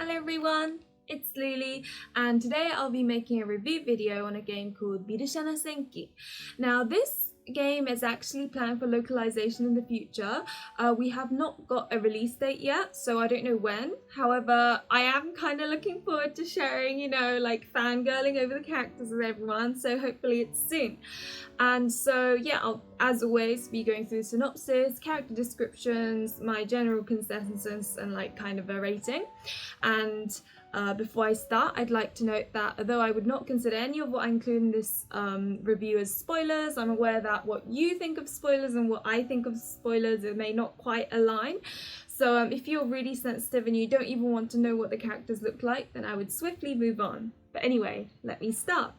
Hello everyone, it's Lily, and today I'll be making a review video on a game called Birushana Senki. Now this game is actually planned for localization in the future. We have not got a release date yet, so I don't know when. However, I am kind of looking forward to sharing, like fangirling over the characters with everyone, so hopefully it's soon. And so yeah, I'll, as always, be going through synopsis, character descriptions, my general consensus, and like kind of a rating. And before I start, I'd like to note that although I would not consider any of what I include in this review as spoilers, I'm aware that what you think of spoilers and what I think of spoilers, it may not quite align. So if you're really sensitive and you don't even want to know what the characters look like, then I would swiftly move on. But anyway, let me start.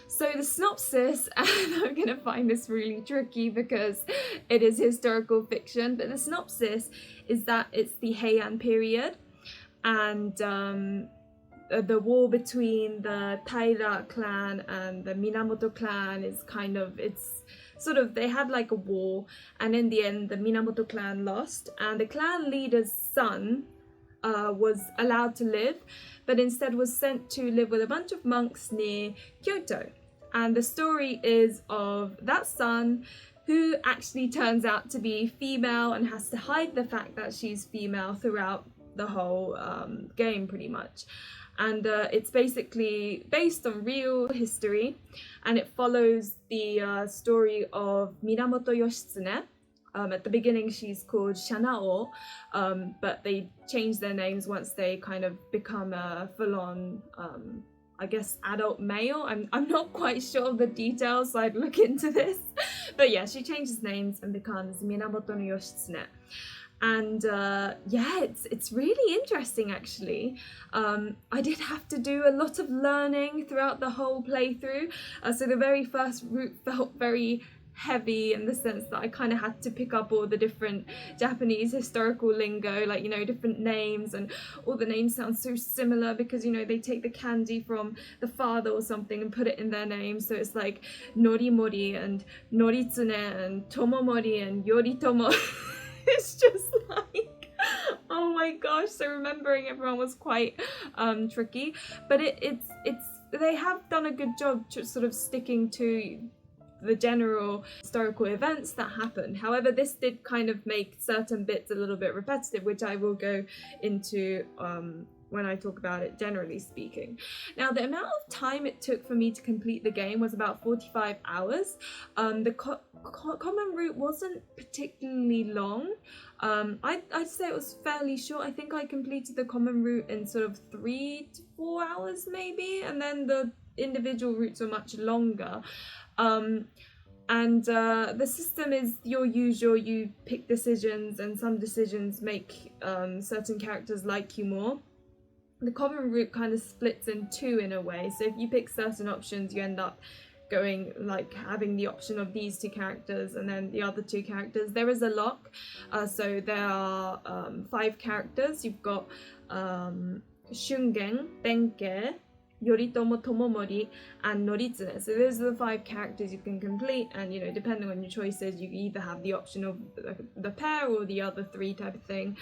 So the synopsis, and I'm going to find this really tricky because it is historical fiction, but the synopsis is that it's the Heian period, and the war between the Taira clan and the Minamoto clan is kind of, they had like a war, and in the end the Minamoto clan lost, and the clan leader's son was allowed to live, but instead was sent to live with a bunch of monks near Kyoto. And the story is of that son who actually turns out to be female and has to hide the fact that she's female throughout the whole game pretty much. And it's basically based on real history, and it follows the story of Minamoto Yoshitsune. At the beginning she's called Shanao, but they change their names once they kind of become a full-on I guess adult male. I'm not quite sure of the details, so I'd look into this. But yeah, she changes names and becomes Minamoto no Yoshitsune. And yeah, it's really interesting actually. I did have to do a lot of learning throughout the whole playthrough. So the very first route felt very heavy in the sense that I kind of had to pick up all the different Japanese historical lingo, like, different names, and all the names sound so similar because, they take the kanji from the father or something and put it in their name. So it's like Norimori and Noritsune and Tomomori and Yoritomo. It's just like, oh my gosh, so remembering everyone was quite tricky, but it's they have done a good job to sort of sticking to the general historical events that happened. However, this did kind of make certain bits a little bit repetitive, which I will go into when I talk about it, generally speaking. Now, the amount of time it took for me to complete the game was about 45 hours. The common route wasn't particularly long. I'd say it was fairly short. I think I completed the common route in sort of 3 to 4 hours maybe, and then the individual routes were much longer. The system is your usual, you pick decisions, and some decisions make certain characters like you more. The common route kind of splits in two in a way, so if you pick certain options, you end up going like having the option of these two characters and then the other two characters. There is a lock, so there are 5 characters. You've got Shungen, Benkei, Yoritomo, Tomomori, and Noritsune. So those are the 5 characters you can complete, and depending on your choices, you either have the option of the pair or the other 3 type of thing.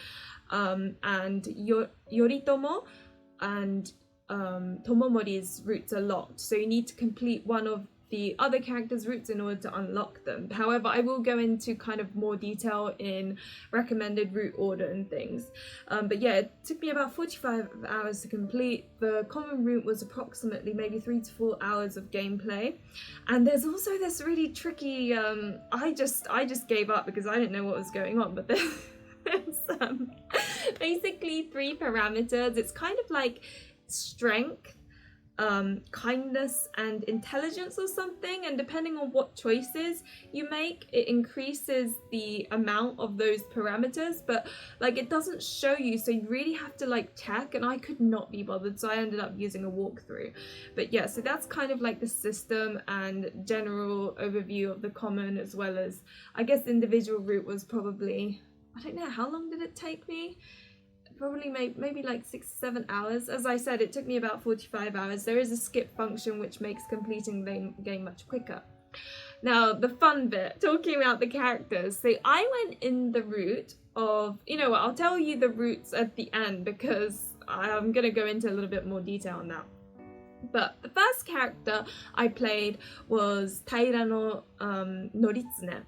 And Yoritomo and Tomomori's routes are locked, so you need to complete one of the other characters' routes in order to unlock them. However, I will go into kind of more detail in recommended route order and things. But yeah, it took me about 45 hours to complete. The common route was approximately maybe 3 to 4 hours of gameplay. And there's also this really tricky, I just gave up because I didn't know what was going on, but there's basically 3 parameters. It's kind of like strength, kindness, and intelligence or something, and depending on what choices you make, it increases the amount of those parameters, but like it doesn't show you, so you really have to like check, and I could not be bothered, so I ended up using a walkthrough. But yeah, so that's kind of like the system and general overview of the common, as well as I guess individual route was probably, I don't know, how long did it take me? Probably maybe like 6 to 7 hours. As I said, it took me about 45 hours. There is a skip function which makes completing the game much quicker. Now, the fun bit, talking about the characters. So I went in the route of, I'll tell you the routes at the end because I'm gonna go into a little bit more detail on that. But the first character I played was Taira no Noritsune.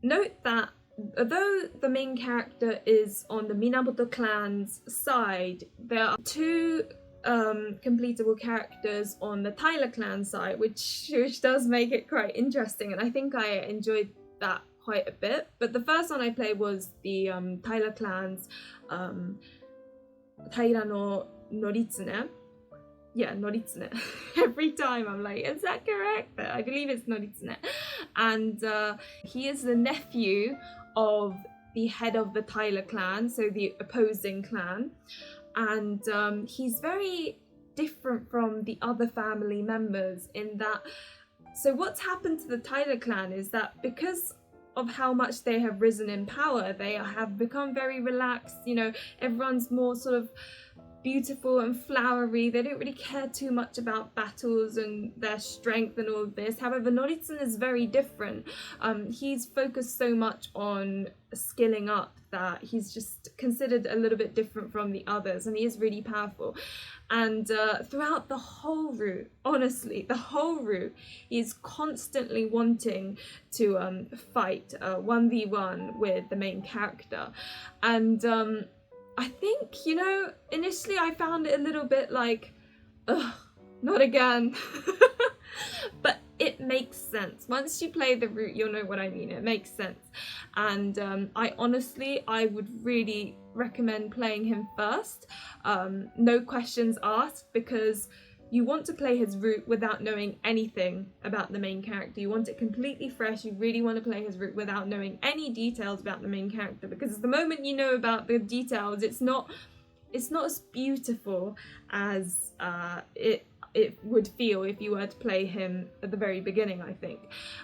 Note that although the main character is on the Minamoto clan's side, there are two completable characters on the Taira clan side, which does make it quite interesting, and I think I enjoyed that quite a bit. But the first one I played was the Taira clan's Taira no Noritsune. Yeah, Noritsune. Every time I'm like, is that correct? But I believe it's Noritsune. And he is the nephew of the head of the Taira clan, so the opposing clan. And he's very different from the other family members in that. So what's happened to the Taira clan is that because of how much they have risen in power, they have become very relaxed. You know, everyone's more sort of beautiful and flowery. They don't really care too much about battles and their strength and all of this. However, Noritsune is very different. He's focused so much on skilling up that he's just considered a little bit different from the others, and he is really powerful. And throughout the whole route, honestly, the whole route, he's constantly wanting to fight 1v1 with the main character. And I think, you know, initially I found it a little bit like, ugh, not again. But it makes sense. Once you play the route, you'll know what I mean. It makes sense. And I would really recommend playing him first. No questions asked, because you want to play his route without knowing anything about the main character. You want it completely fresh. You really want to play his route without knowing any details about the main character, because the moment you know about the details, it's not as beautiful as it would feel if you were to play him at the very beginning, I think.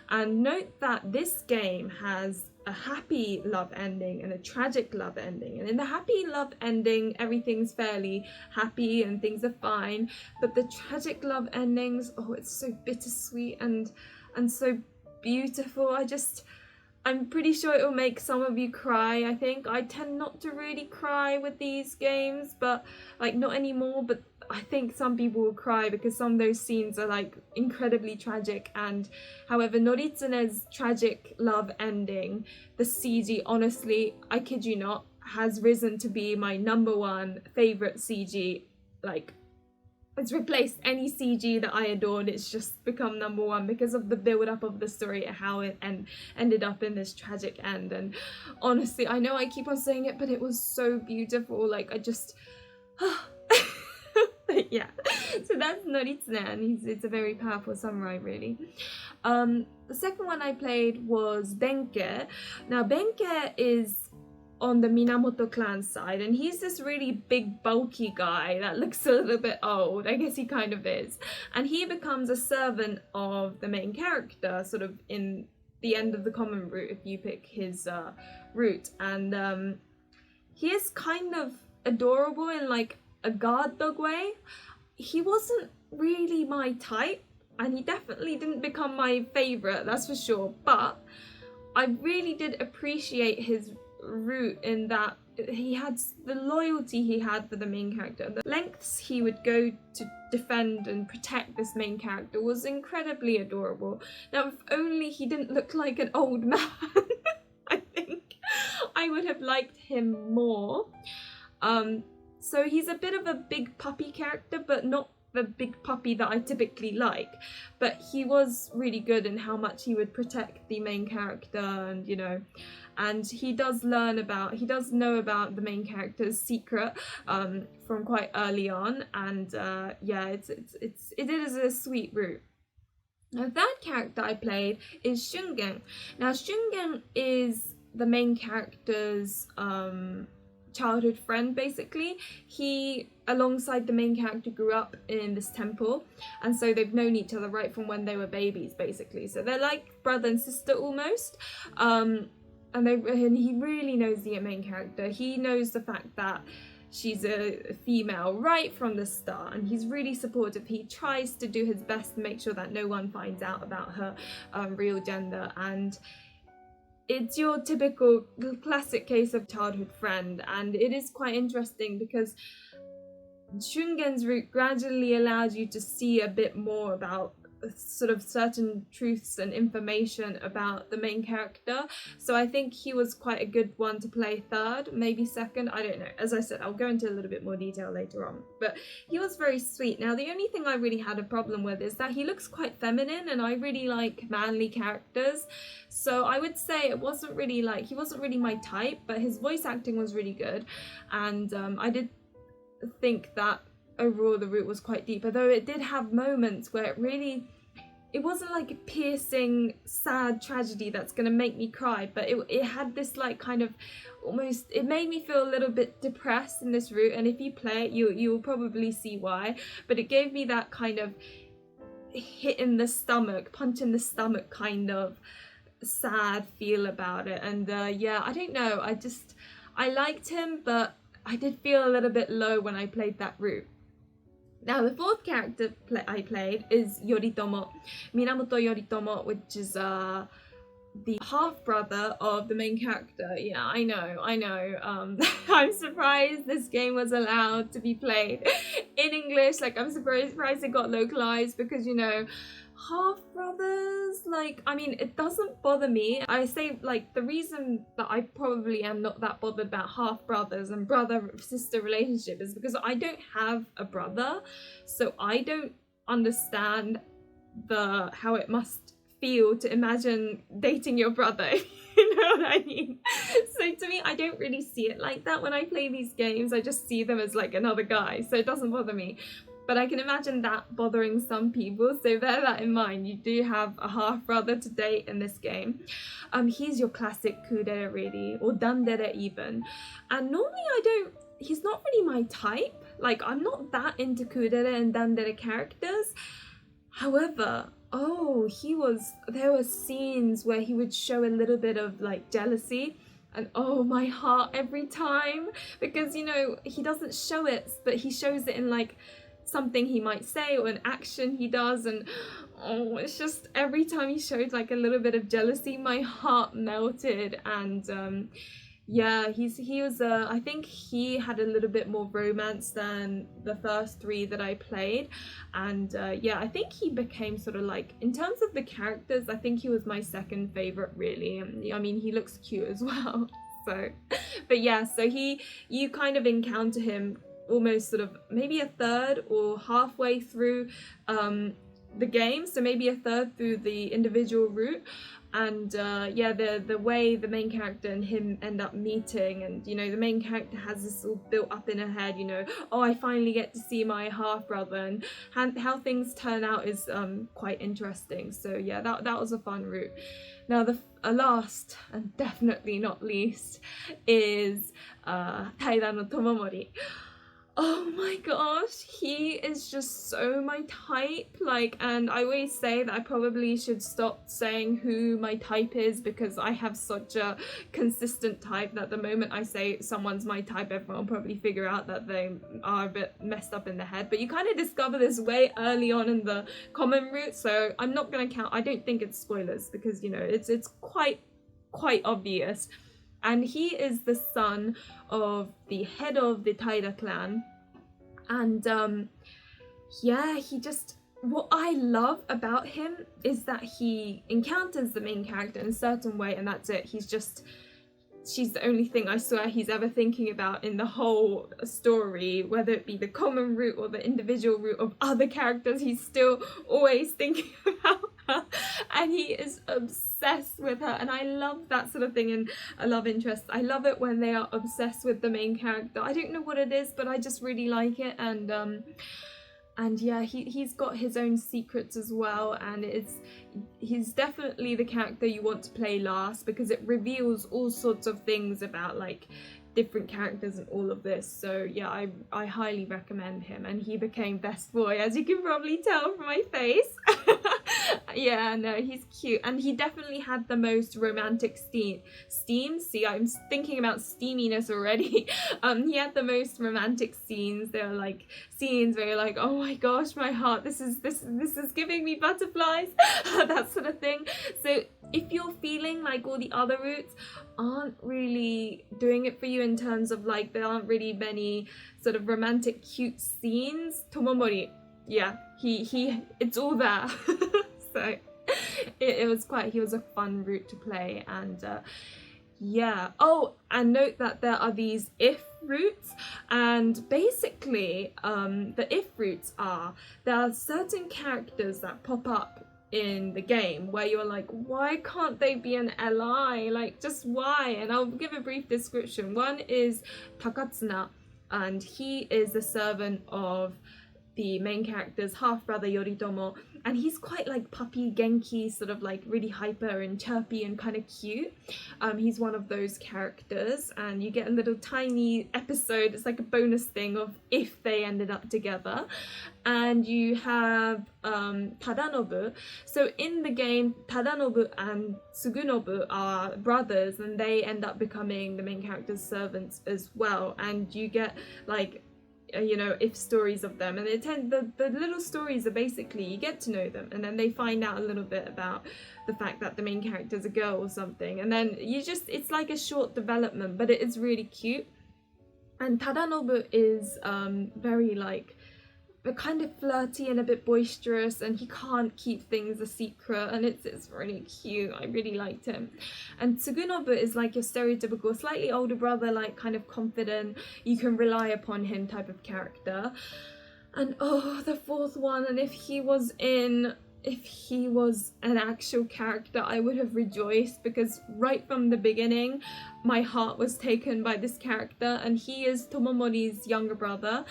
And note that this game has a happy love ending and a tragic love ending. And in the happy love ending, everything's fairly happy and things are fine. But the tragic love endings, oh, it's so bittersweet and so beautiful. I'm pretty sure it'll make some of you cry, I think. I tend not to really cry with these games, but like not anymore, but I think some people will cry because some of those scenes are like incredibly tragic. And however, Noritsune's tragic love ending, the CG, honestly, I kid you not, has risen to be my #1 favorite CG. Like, it's replaced any CG that I adored. It's just become #1 because of the build up of the story and how it ended up in this tragic end. And honestly, I know I keep on saying it, but it was so beautiful. Like, I just yeah, so that's Noritsune, and it's a very powerful samurai, really. The second one I played was Benkei. Now, Benkei is on the Minamoto clan side, and he's this really big bulky guy that looks a little bit old. I guess he kind of is. And he becomes a servant of the main character, sort of in the end of the common route, if you pick his route. And he is kind of adorable in like a guard dog way. He wasn't really my type, and he definitely didn't become my favorite, that's for sure. But I really did appreciate his route in that he had the loyalty he had for the main character. The lengths he would go to defend and protect this main character was incredibly adorable. Now, if only he didn't look like an old man, I think I would have liked him more. So he's a bit of a big puppy character, but not the big puppy that I typically like. But he was really good in how much he would protect the main character, and you know, and he does know about the main character's secret from quite early on, and yeah, it is a sweet route. Now, the third character I played is Shungen. Now, Shungen is the main character's childhood friend, basically. He, alongside the main character, grew up in this temple, and so they've known each other right from when they were babies, basically. So they're like brother and sister almost. And he really knows the main character. He knows the fact that she's a female right from the start, and he's really supportive. He tries to do his best to make sure that no one finds out about her real gender, and it's your typical classic case of childhood friend. And it is quite interesting because Shungen's route gradually allowed you to see a bit more about sort of certain truths and information about the main character. So I think he was quite a good one to play third, maybe second, I don't know. As I said, I'll go into a little bit more detail later on, but he was very sweet. Now the only thing I really had a problem with is that he looks quite feminine, and I really like manly characters, so I would say he wasn't really my type, but his voice acting was really good, and I did think that overall the route was quite deep, although it did have moments where it wasn't like a piercing sad tragedy that's gonna make me cry, but it had this like kind of almost, it made me feel a little bit depressed in this route, and if you play it you'll probably see why, but it gave me that kind of hit in the stomach, punch in the stomach kind of sad feel about it. And yeah, I don't know, I liked him, but I did feel a little bit low when I played that route. Now the fourth character I played is Yoritomo, Minamoto Yoritomo, which is the half-brother of the main character. Yeah, I know. I'm surprised this game was allowed to be played in English. Like, I'm surprised it got localized, because, you know, half-brothers, like, I mean, it doesn't bother me. I say, like, the reason that I probably am not that bothered about half-brothers and brother-sister relationship is because I don't have a brother, so I don't understand how it must feel to imagine dating your brother, you know what I mean? So to me, I don't really see it like that when I play these games. I just see them as like another guy, so it doesn't bother me. But I can imagine that bothering some people, so bear that in mind. You do have a half-brother to date in this game. He's your classic kudere really, or dandere even. And normally he's not really my type. Like, I'm not that into kudere and dandere characters. However, there were scenes where he would show a little bit of like jealousy, and oh, my heart every time, because, you know, he doesn't show it, but he shows it in like something he might say or an action he does, and oh, it's just every time he showed like a little bit of jealousy, my heart melted. And yeah, he was I think he had a little bit more romance than the first three that I played, and yeah, I think he became sort of like, in terms of the characters, I think he was my second favorite really. I mean, he looks cute as well. So, but yeah, so you kind of encounter him almost sort of maybe a third or halfway through the game, so maybe a third through the individual route. And yeah, the way the main character and him end up meeting, and, you know, the main character has this all built up in her head, you know, oh, I finally get to see my half-brother, and how things turn out is quite interesting. So yeah, that was a fun route. Now the last and definitely not least is Taira no Tomomori. Oh my gosh, he is just so my type, like, and I always say that I probably should stop saying who my type is, because I have such a consistent type that the moment I say someone's my type, everyone will probably figure out that they are a bit messed up in the head. But you kind of discover this way early on in the common route, so I'm not going to count. I don't think it's spoilers, because, you know, it's quite obvious. And he is the son of the head of the Taira clan. And yeah, what I love about him is that he encounters the main character in a certain way, and that's it. She's the only thing I swear he's ever thinking about in the whole story, whether it be the common route or the individual route of other characters, he's still always thinking about her, and he is obsessed with her. And I love that sort of thing in a love interest. I love it when they are obsessed with the main character. I don't know what it is, but I just really like it. And yeah, he's got his own secrets as well, and he's definitely the character you want to play last, because it reveals all sorts of things about like different characters and all of this. So yeah, I highly recommend him, and he became best boy, as you can probably tell from my face. Yeah, no, he's cute, and he definitely had the most romantic steam. See, I'm thinking about steaminess already. He had the most romantic scenes. There are like scenes where you're like, oh my gosh, my heart, this is giving me butterflies, that sort of thing. So if you're feeling like all the other routes aren't really doing it for you, you in terms of like there aren't really many sort of romantic cute scenes. Tomomori, yeah, he it's all there. So it was quite, he was a fun route to play. And yeah, oh, and note that there are these if routes, and basically the if routes are, there are certain characters that pop up in the game where you're like, why can't they be an li, like just why? And I'll give a brief description. One is Takatsuna, and he is the servant of the main character's half brother Yoritomo, and he's quite like puppy Genki, sort of like really hyper and chirpy and kind of cute. He's one of those characters, and you get a little tiny episode, it's like a bonus thing of if they ended up together. And you have Tadanobu. So in the game, Tadanobu and Tsugunobu are brothers, and they end up becoming the main character's servants as well. And you get like you know, if stories of them, and they tend, the little stories are basically you get to know them, and then they find out a little bit about the fact that the main character is a girl or something, and then you just, it's like a short development, but it is really cute. And Tadanobu is very like kind of flirty and a bit boisterous, and he can't keep things a secret, and it's really cute. I really liked him. And Tsugunobu is like your stereotypical slightly older brother, like kind of confident, you can rely upon him type of character. And oh, the fourth one, and if he was an actual character, I would have rejoiced, because right from the beginning my heart was taken by this character, and he is Tomomori's younger brother.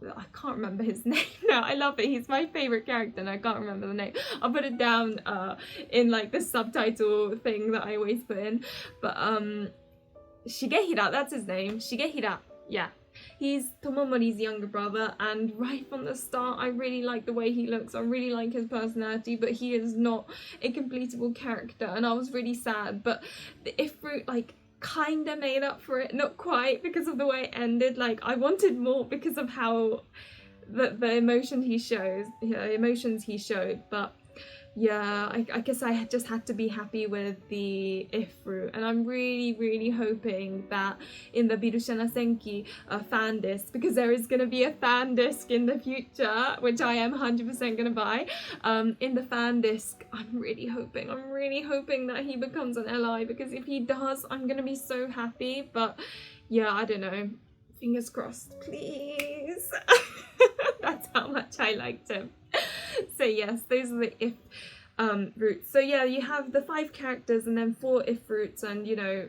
I can't remember his name now. I love it. He's my favorite character and I can't remember the name. I'll put it down in like the subtitle thing that I always put in. But Shigehira, that's his name. Shigehira, yeah. He's Tomomori's younger brother, and right from the start I really like the way he looks. I really like his personality, but he is not a completable character, and I was really sad. But the if route like kinda made up for it, not quite, because of the way it ended. Like I wanted more because of how the emotions he showed, but yeah, I guess I just had to be happy with the if route, and I'm really hoping that in the Birushana Senki fan disc, because there is going to be a fan disc in the future, which I am 100% going to buy, in the fan disc, I'm really hoping that he becomes an li, because if he does, I'm going to be so happy. But yeah, I don't know, fingers crossed, please. That's how much I liked him. So yes, those are the if routes. So yeah, you have the 5 characters and then 4 if routes, and you know,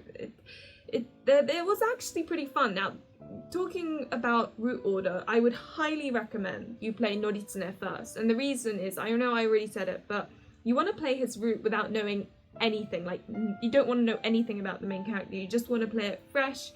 it was actually pretty fun. Now, talking about route order, I would highly recommend you play Noritsune first, and the reason is, I know I already said it, but you want to play his route without knowing anything. Like, you don't want to know anything about the main character, you just want to play it fresh,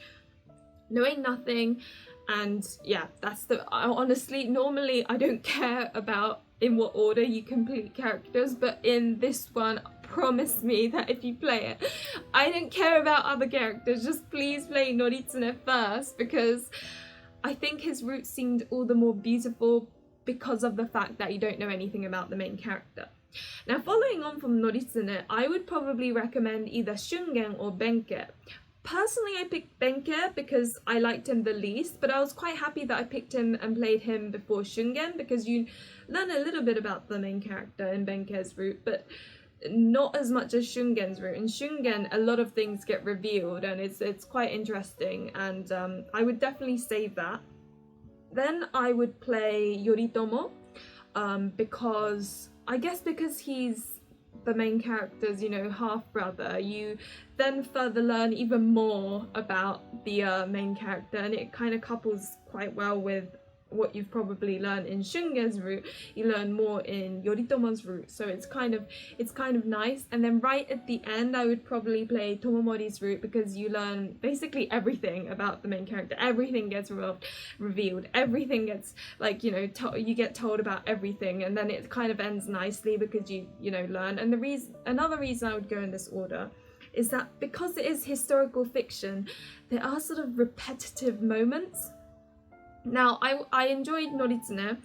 knowing nothing. And yeah, that's honestly, normally I don't care about in what order you complete characters, but in this one, promise me that if you play it, I don't care about other characters, just please play Noritsune first, because I think his route seemed all the more beautiful because of the fact that you don't know anything about the main character. Now, following on from Noritsune, I would probably recommend either Shungen or Benkei. Personally, I picked Benkei because I liked him the least, but I was quite happy that I picked him and played him before Shungen, because you learn a little bit about the main character in Benkei's route, but not as much as Shungen's route. In Shungen, a lot of things get revealed, and it's quite interesting, and I would definitely save that. Then I would play Yoritomo, because he's the main character's, you know, half-brother, you then further learn even more about the main character, and it kind of couples quite well with what you've probably learned in Shungen's route. You learn more in Yoritomo's route, so it's kind of nice. And then right at the end, I would probably play Tomomori's route, because you learn basically everything about the main character. Everything gets revealed, everything gets, like, you know, you get told about everything, and then it kind of ends nicely because you know, learn. And another reason I would go in this order is that because it is historical fiction, there are sort of repetitive moments. Now, I enjoyed Noritsune,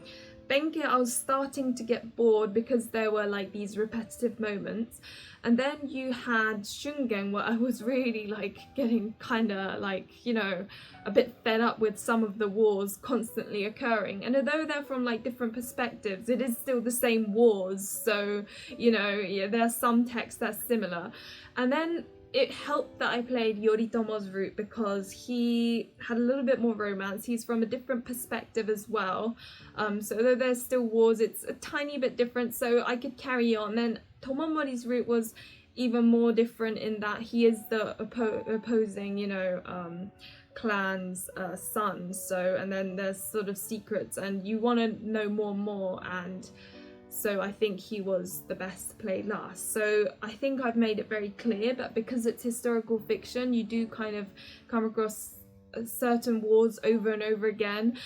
Benkei, I was starting to get bored because there were like these repetitive moments. And then you had Shungen, where I was really like getting kind of like, you know, a bit fed up with some of the wars constantly occurring. And although they're from like different perspectives, it is still the same wars. So, you know, yeah, there's some text that's similar. And then it helped that I played Yoritomo's route because he had a little bit more romance. He's from a different perspective as well. So though there's still wars, it's a tiny bit different, so I could carry on. Then Tomomori's route was even more different in that he is the opposing, you know, clan's son. So, and then there's sort of secrets and you want to know more and more, and so I think he was the best to play last. So I think I've made it very clear that because it's historical fiction, you do kind of come across certain wars over and over again,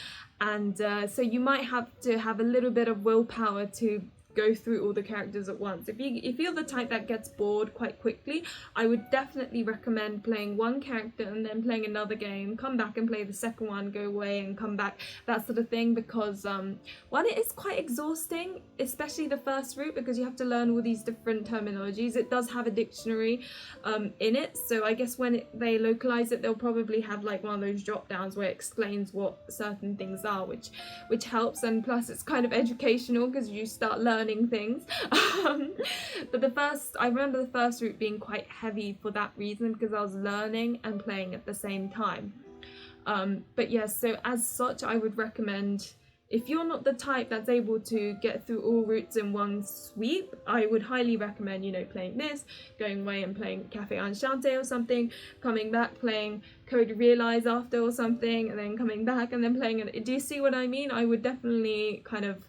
and so you might have to have a little bit of willpower to go through all the characters at once. If you're the type that gets bored quite quickly, I would definitely recommend playing one character and then playing another game, come back and play the second one, go away and come back, that sort of thing, because one, it is quite exhausting, especially the first route, because you have to learn all these different terminologies. It does have a dictionary in it, so I guess when they localize it, they'll probably have like one of those drop downs where it explains what certain things are, which helps, and plus it's kind of educational because you start learning things. But I remember the first route being quite heavy for that reason, because I was learning and playing at the same time. But yes, so as such, I would recommend, if you're not the type that's able to get through all routes in one sweep, I would highly recommend, you know, playing this, going away and playing Cafe Enchante or something, coming back, playing Code Realize after or something, and then coming back and then playing it. Do you see what I mean? I would definitely kind of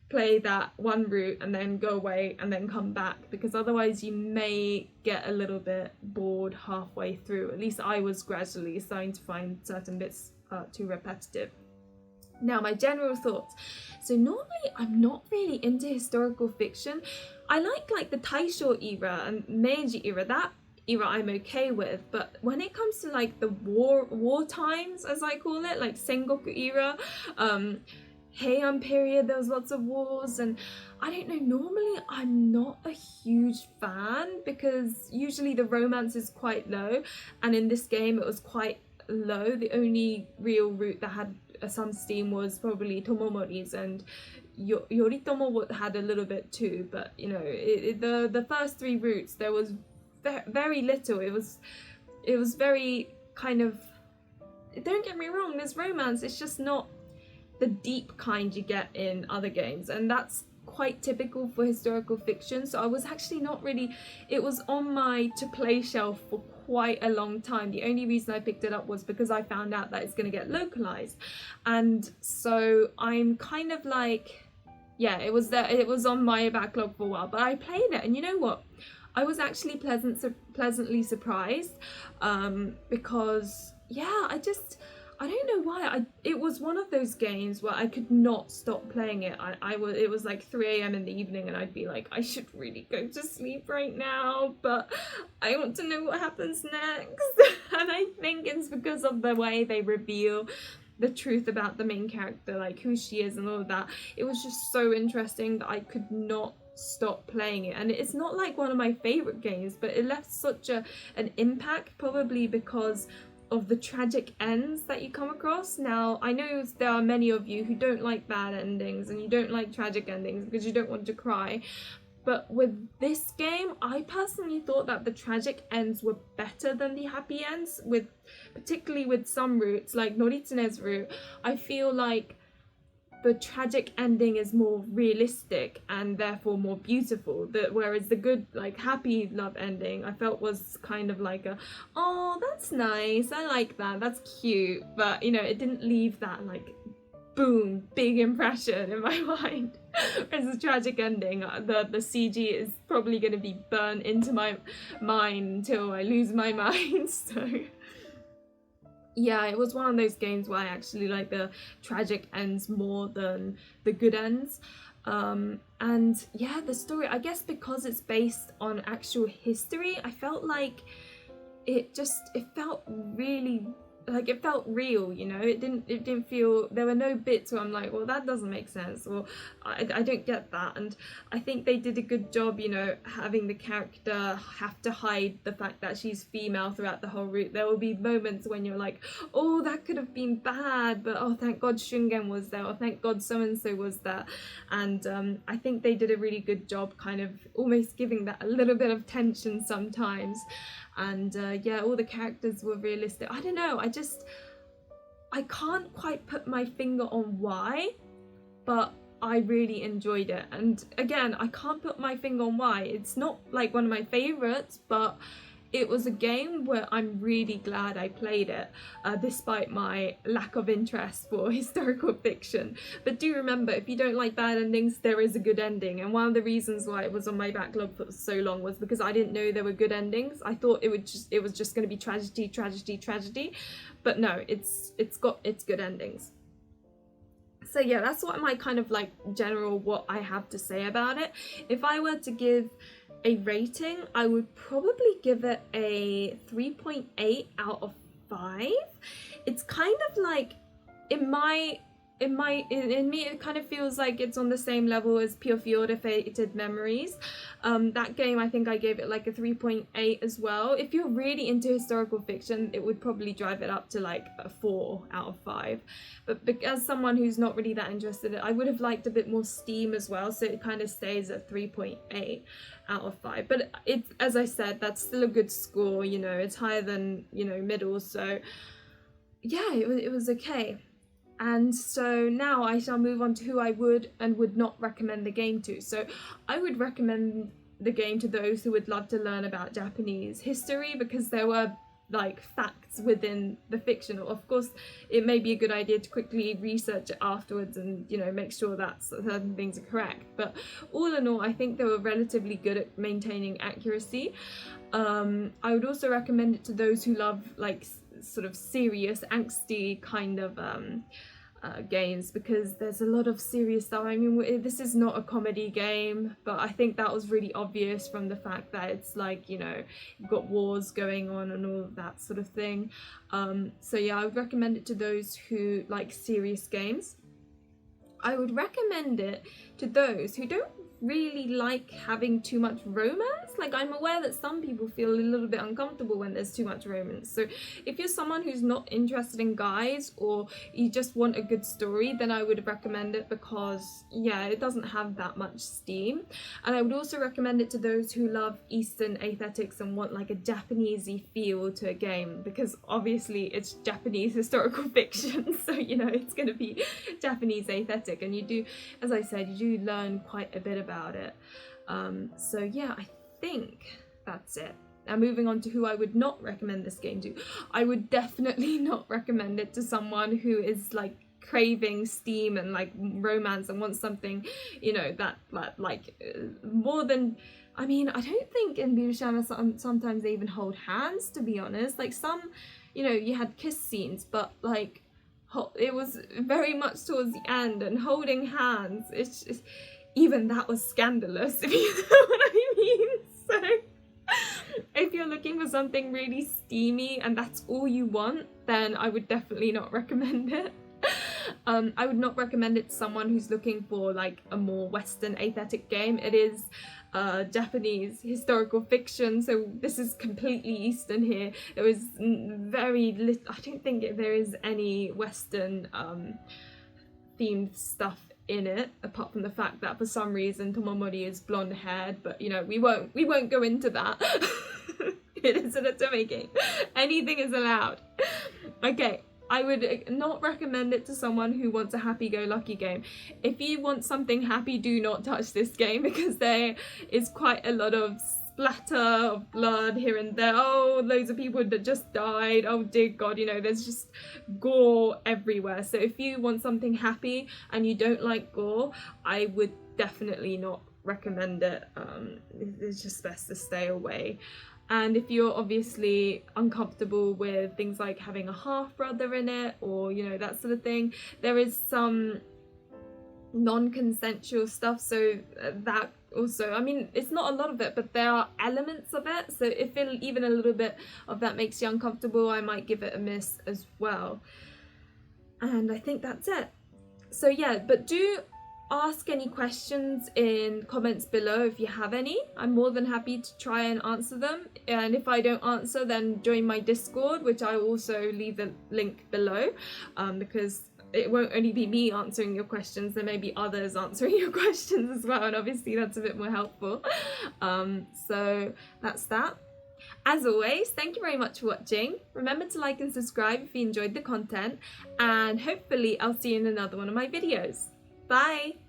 play that one route and then go away and then come back, because otherwise you may get a little bit bored halfway through. At least I was gradually starting to find certain bits too repetitive. Now, my general thoughts. So normally I'm not really into historical fiction. I like the Taisho era and Meiji era. That era I'm okay with, but when it comes to like the war times, as I call it, like Sengoku era, Heian period, there was lots of wars, and I don't know, normally I'm not a huge fan because usually the romance is quite low, and in this game it was quite low. The only real route that had some steam was probably Tomomori's, and Yoritomo had a little bit too, but you know, the first three routes there was very little. It was very kind of, don't get me wrong, there's romance, it's just not the deep kind you get in other games, and that's quite typical for historical fiction. So I was actually not really, it was on my to play shelf for quite a long time. The only reason I picked it up was because I found out that it's going to get localized, and so I'm kind of like, yeah, it was there, it was on my backlog for a while, but I played it, and you know what, I was actually pleasantly surprised, because yeah, I don't know why, it was one of those games where I could not stop playing it. It was like 3 a.m. in the evening, and I'd be like, I should really go to sleep right now, but I want to know what happens next. And I think it's because of the way they reveal the truth about the main character, like who she is and all of that. It was just so interesting that I could not stop playing it, and it's not like one of my favorite games, but it left such an impact, probably because of the tragic ends that you come across. Now, I know there are many of you who don't like bad endings and you don't like tragic endings because you don't want to cry, but with this game, I personally thought that the tragic ends were better than the happy ends, particularly with some routes, like Noritsune's route. I feel like the tragic ending is more realistic and therefore more beautiful, whereas the good, like, happy love ending I felt was kind of like oh, that's nice, I like that, that's cute, but you know, it didn't leave that like boom, big impression in my mind. Whereas the tragic ending, the CG is probably going to be burnt into my mind until I lose my mind. So yeah, it was one of those games where I actually like the tragic ends more than the good ends. And yeah, the story, I guess because it's based on actual history, I felt like it felt really like, it felt real, you know. It didn't feel, there were no bits where I'm like, well, that doesn't make sense, or I don't get that. And I think they did a good job, you know, having the character have to hide the fact that she's female throughout the whole route. There will be moments when you're like, oh, that could have been bad, but oh, thank God Shungen was there, or thank God so and so was there. And I think they did a really good job kind of almost giving that a little bit of tension sometimes. And yeah, all the characters were realistic. I don't know, I can't quite put my finger on why, but I really enjoyed it. And again, I can't put my finger on why. It's not like one of my favorites, but it was a game where I'm really glad I played it, despite my lack of interest for historical fiction. But do remember, if you don't like bad endings, there is a good ending. And one of the reasons why it was on my backlog for so long was because I didn't know there were good endings. I thought it was just going to be tragedy, tragedy, tragedy. But no, it's good endings. So yeah, that's what my kind of like general what I have to say about it. If I were to give a rating, I would probably give it a 3.8 out of 5. It's kind of like, in me it kind of feels like it's on the same level as Pure Fiore Fated Memories. That game, I think I gave it like a 3.8 as well. If you're really into historical fiction, it would probably drive it up to like a 4 out of 5. But as someone who's not really that interested in it, I would have liked a bit more steam as well, so it kind of stays at 3.8 out of 5. But it's, as I said, that's still a good score, you know, it's higher than, you know, middle, so yeah, it was okay. And so now I shall move on to who I would and would not recommend the game to. So I would recommend the game to those who would love to learn about Japanese history, because there were like facts within the fiction. Of course, it may be a good idea to quickly research it afterwards and, you know, make sure that certain things are correct. But all in all, I think they were relatively good at maintaining accuracy. I would also recommend it to those who love like sort of serious, angsty kind of games, because there's a lot of serious stuff. I mean, this is not a comedy game, but I think that was really obvious from the fact that it's like, you know, you've got wars going on and all of that sort of thing. So yeah, I would recommend it to those who like serious games. I would recommend it to those who don't really like having too much romance. Like, I'm aware that some people feel a little bit uncomfortable when there's too much romance. So if you're someone who's not interested in guys, or you just want a good story, then I would recommend it, because yeah, it doesn't have that much steam. And I would also recommend it to those who love Eastern aesthetics and want like a Japanesey feel to a game, because obviously it's Japanese historical fiction, so you know it's going to be Japanese aesthetic, and you do, as I said, you do learn quite a bit about it. So yeah, I think that's it. Now moving on to who I would not recommend this game to. I would definitely not recommend it to someone who is like craving steam and like romance and wants something, you know, that like more than, I mean, I don't think in Birushana sometimes they even hold hands, to be honest. Like some, you know, you had kiss scenes, but like it was very much towards the end, and holding hands, it's just, even that was scandalous, if you know what I mean. So if you're looking for something really steamy and that's all you want, then I would definitely not recommend it. I would not recommend it to someone who's looking for like a more Western aesthetic game. It is Japanese historical fiction, so this is completely Eastern here. There was very little, I don't think there is any Western themed stuff in it, apart from the fact that for some reason Tomomori is blonde haired, but you know, we won't go into that. It is an otome game. Anything is allowed. Okay, I would not recommend it to someone who wants a happy-go-lucky game. If you want something happy, do not touch this game, because there is quite a lot of splatter of blood here and there. Oh, loads of people that just died. Oh dear God, you know, there's just gore everywhere. So if you want something happy and you don't like gore, I would definitely not recommend it. It's just best to stay away. And if you're obviously uncomfortable with things like having a half-brother in it, or, you know, that sort of thing, there is some non-consensual stuff, so that also. I mean, it's not a lot of it, but there are elements of it. So if even a little bit of that makes you uncomfortable, I might give it a miss as well. And I think that's it. So yeah, but do ask any questions in comments below if you have any. I'm more than happy to try and answer them. And if I don't answer, then join my Discord, which I will also leave the link below, because it won't only be me answering your questions, there may be others answering your questions as well, and obviously that's a bit more helpful. So that's that. As always, thank you very much for watching. Remember to like and subscribe if you enjoyed the content, and hopefully I'll see you in another one of my videos. Bye!